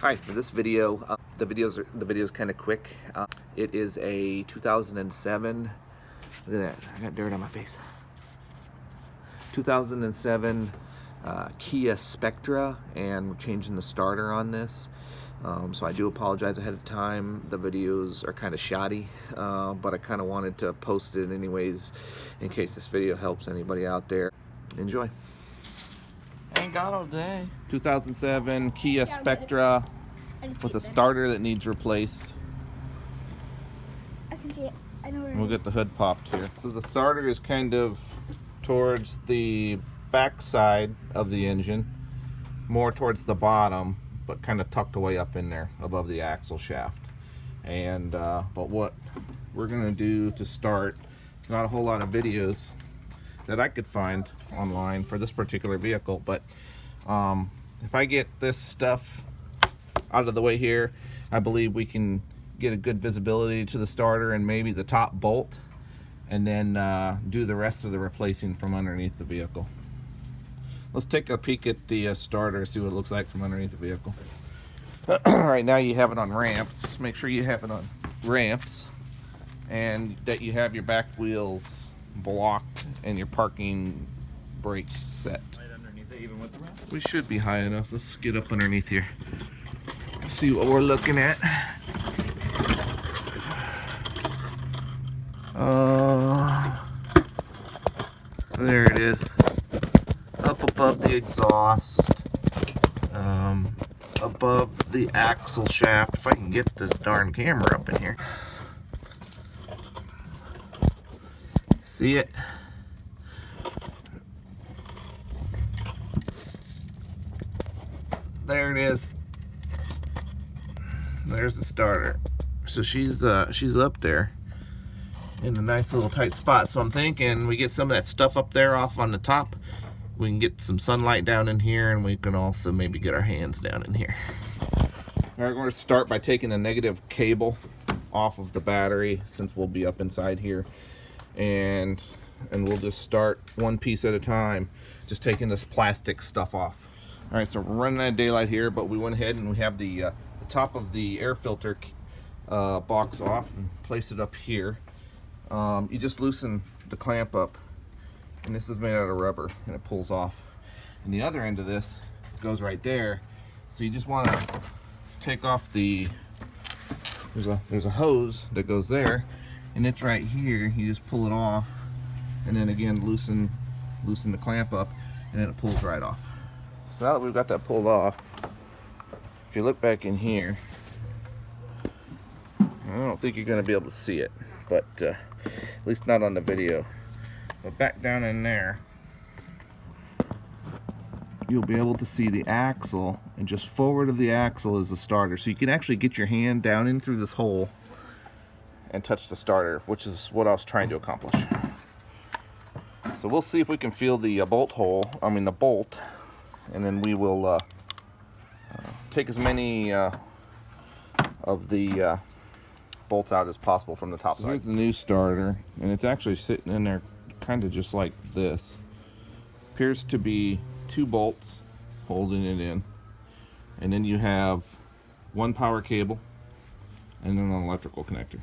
Hi, for this video, the video's kind of quick. It is a 2007. Look at that! I got dirt on my face. 2007 Kia Spectra, and we're changing the starter on this. So I do apologize ahead of time. The videos are kind of shoddy, but I kind of wanted to post it anyways in case this video helps anybody out there. Enjoy. Ain't got all day. 2007 Kia Spectra with a starter that needs replaced. I can see it. I know where it is. We'll get the hood popped here. So the starter is kind of towards the back side of the engine, more towards the bottom, but kind of tucked away up in there above the axle shaft. And but what we're gonna do to start, there's not a whole lot of videos that I could find online for this particular vehicle, but if I get this stuff out of the way here, I believe we can get a good visibility to the starter and maybe the top bolt, and then do the rest of the replacing from underneath the vehicle. Let's take a peek at the starter, see what it looks like from underneath the vehicle. Right now you have it on ramps. Make sure you have it on ramps and that you have your back wheels blocked and your parking brake set. Right underneath it, even with the ramp? We should be high enough. Let's get up underneath here. See what we're looking at. There it is. Up above the exhaust. Above the axle shaft. If I can get this darn camera up in here. See it? There it is. There's the starter. So she's up there in a nice little tight spot. So I'm thinking we get some of that stuff up there off on the top. We can get some sunlight down in here, and we can also maybe get our hands down in here. All right, we're going to start by taking the negative cable off of the battery, since we'll be up inside here, and we'll just start one piece at a time, just taking this plastic stuff off. All right, so we're running out of daylight here, but we went ahead and we have the top of the air filter box off and place it up here. You just loosen the clamp up, and this is made out of rubber, and it pulls off. And the other end of this goes right there. So you just want to take off the, there's a hose that goes there, and it's right here. You just pull it off, and then again loosen the clamp up, and then it pulls right off. So now that we've got that pulled off, if you look back in here, I don't think you're going to be able to see it, but at least not on the video. But back down in there, you'll be able to see the axle, and just forward of the axle is the starter. So you can actually get your hand down in through this hole and touch the starter, which is what I was trying to accomplish. So we'll see if we can feel the bolt, and then we will take as many of the bolts out as possible from the top side. Here's the new starter, and it's actually sitting in there kind of just like this. Appears to be 2 bolts holding it in, and then you have 1 power cable and then an electrical connector.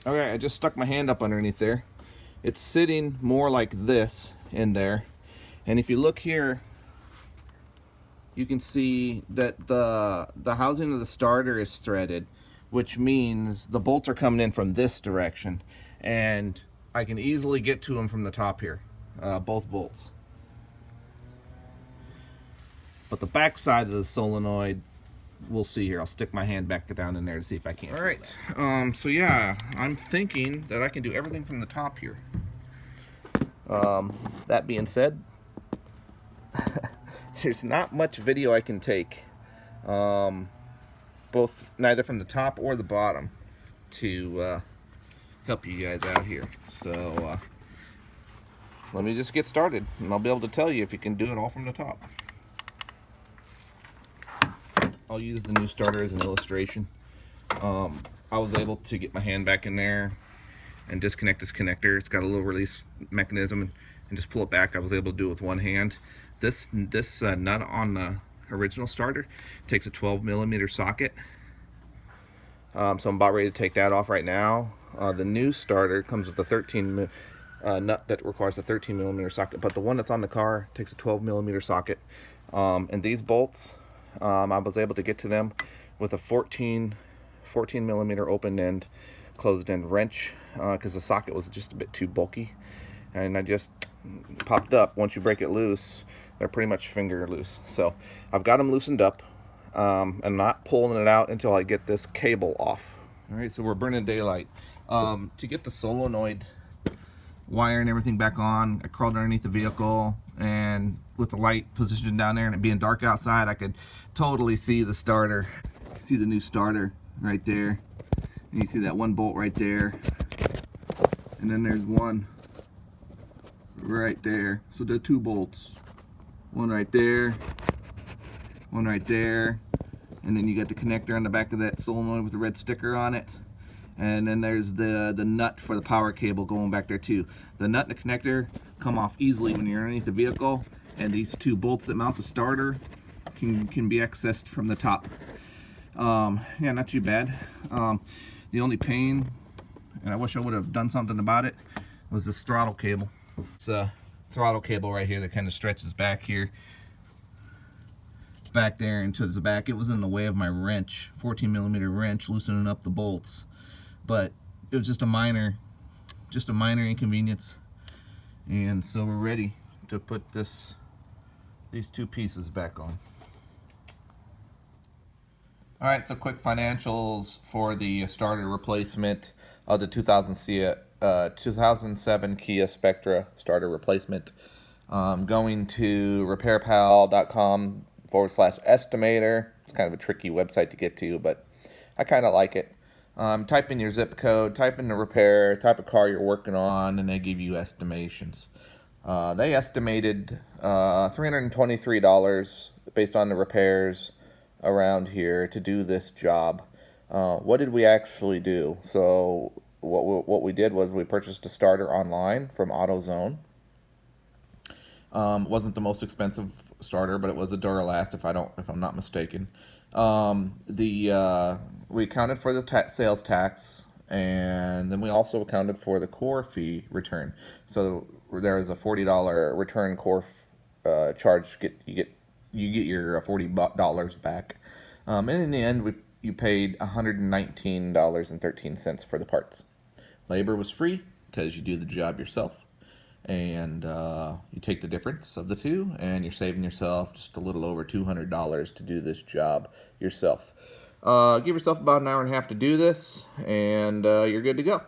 Okay, I just stuck my hand up underneath there. It's sitting more like this in there, and if you look here, you can see that the housing of the starter is threaded, which means the bolts are coming in from this direction, and I can easily get to them from the top here, both bolts. But the back side of the solenoid, we'll see here. I'll stick my hand back down in there to see if I can. All right, so yeah, I'm thinking that I can do everything from the top here. That being said, there's not much video I can take, neither from the top or the bottom, to help you guys out here. So let me just get started, and I'll be able to tell you if you can do it all from the top. I'll use the new starter as an illustration. I was able to get my hand back in there and disconnect this connector. It's got a little release mechanism, and just pull it back. I was able to do it with one hand. This nut on the, original starter. It takes a 12mm socket. So I'm about ready to take that off right now. The new starter comes with a 13 nut that requires a 13mm socket, but the one that's on the car takes a 12mm socket. And these bolts, I was able to get to them with a 14mm open end, closed end wrench, because the socket was just a bit too bulky. And I just popped up. Once you break it loose, they're pretty much finger loose. So I've got them loosened up. I'm not pulling it out until I get this cable off. All right, so we're burning daylight. To get the solenoid wire and everything back on, I crawled underneath the vehicle, and with the light positioned down there and it being dark outside, I could totally see the starter. See the new starter right there. And you see that one bolt right there. And then there's one right there. So the two bolts. One right there, one right there, and then you got the connector on the back of that solenoid with the red sticker on it. And then there's the nut for the power cable going back there too. The nut and the connector come off easily when you're underneath the vehicle, and these two bolts that mount the starter can be accessed from the top. Yeah, not too bad. The only pain, and I wish I would have done something about it, was this throttle cable. It's a throttle cable right here that kind of stretches back here, back there into the back. It was in the way of my wrench, 14mm wrench, loosening up the bolts, but it was just a minor inconvenience. And so we're ready to put these two pieces back on. All right, so quick financials for the starter replacement of the 2007 Kia Spectra starter replacement. Going to repairpal.com/estimator. It's kind of a tricky website to get to, but I kind of like it. Type in your zip code, type in the repair, type of car you're working on, and they give you estimations. They estimated $323 based on the repairs around here to do this job. What did we actually do? So what we did was we purchased a starter online from AutoZone. Wasn't the most expensive starter, but it was a Duralast if I'm not mistaken. We accounted for the sales tax, and then we also accounted for the core fee return. So there is a $40 return core charge. You get your $40 back. And in the end, you paid $119.13 for the parts. Labor was free because you do the job yourself, and you take the difference of the two, and you're saving yourself just a little over $200 to do this job yourself. Give yourself about an hour and a half to do this, and you're good to go.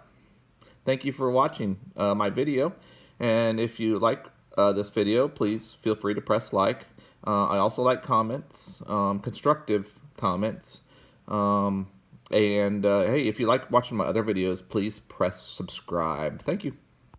Thank you for watching my video, and if you like this video, please feel free to press like. I also like comments, constructive comments. Hey, if you like watching my other videos, please press subscribe. Thank you.